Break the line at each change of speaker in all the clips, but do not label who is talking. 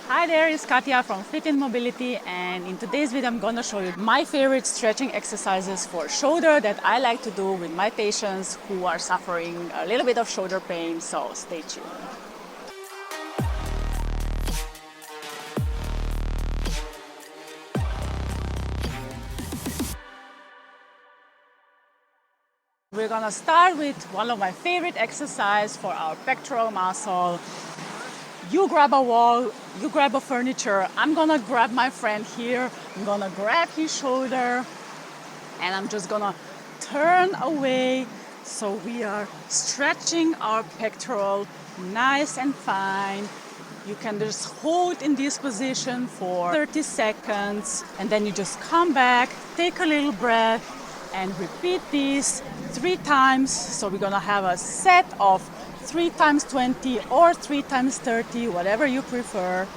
Hi there, it's Katya from FitInMobility, and in today's video I'm going to show you my favorite stretching exercises for shoulder that I like to do with my patients who are suffering a little bit of shoulder pain, so stay tuned. We're going to start with one of my favorite exercises for our pectoral muscle. You grab a wall, you grab a furniture. I'm gonna grab my friend here. I'm gonna grab his shoulder and I'm just gonna turn away. So we are stretching our pectoral nice and fine. You can just hold in this position for 30 seconds and then you just come back, take a little breath and repeat this 3 times. So we're gonna have a set of 3 times 20 or 3 times 30, whatever you prefer.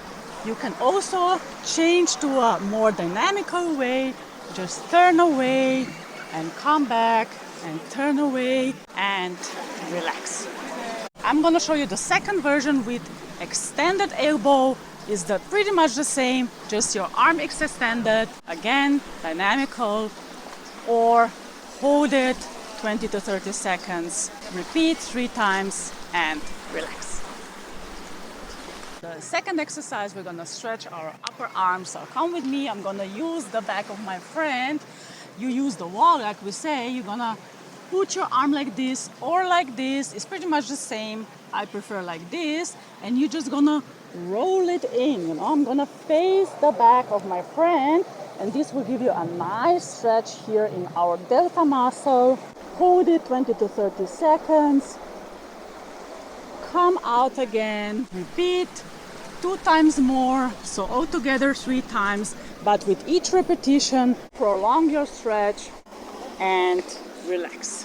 You can also change to a more dynamical way. Just turn away and come back and turn away and relax. I'm gonna show you the second version with extended elbow. Is pretty much the same, just your arm is extended. Again, dynamical, or hold it 20 to 30 seconds. Repeat 3 times and relax. The second exercise, we're gonna stretch our upper arms. So come with me, I'm gonna use the back of my friend. You use the wall, like we say. You're gonna put your arm like this or like this. It's pretty much the same. I prefer like this. And you're just gonna roll it in. I'm gonna face the back of my friend. And this will give you a nice stretch here in our delta muscle. Hold it 20 to 30 seconds. Come out again, repeat 2 times more, so altogether 3 times, but with each repetition, prolong your stretch and relax.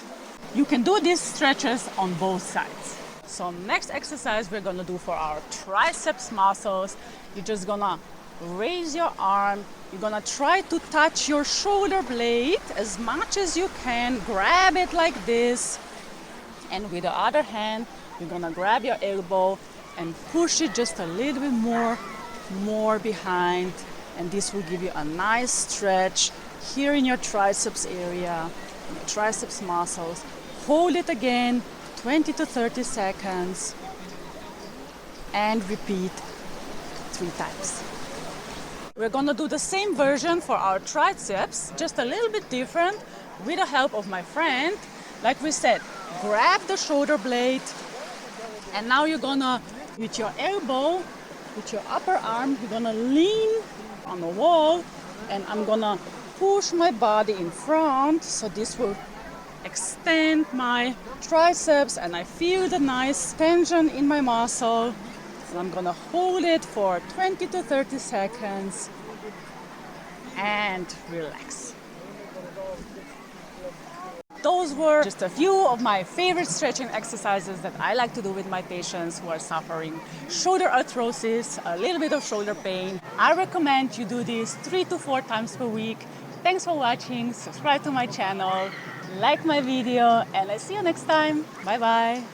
You can do these stretches on both sides. So next exercise we're gonna do for our triceps muscles. You're just gonna raise your arm. You're gonna try to touch your shoulder blade as much as you can. Grab it like this, and with the other hand, you're gonna grab your elbow and push it just a little bit more behind, and this will give you a nice stretch here in your triceps area, in your triceps muscles. Hold it again, 20 to 30 seconds, and repeat 3 times. We're gonna do the same version for our triceps, just a little bit different, with the help of my friend. Like we said, grab the shoulder blade, and now you're gonna, with your elbow, with your upper arm, you're gonna lean on the wall, and I'm gonna push my body in front, so this will extend my triceps, and I feel the nice tension in my muscle. And I'm gonna hold it for 20 to 30 seconds and relax. Those were just a few of my favorite stretching exercises that I like to do with my patients who are suffering shoulder arthrosis, a little bit of shoulder pain. I recommend you do this 3 to 4 times per week. Thanks for watching, subscribe to my channel, like my video, and I'll see you next time. Bye bye.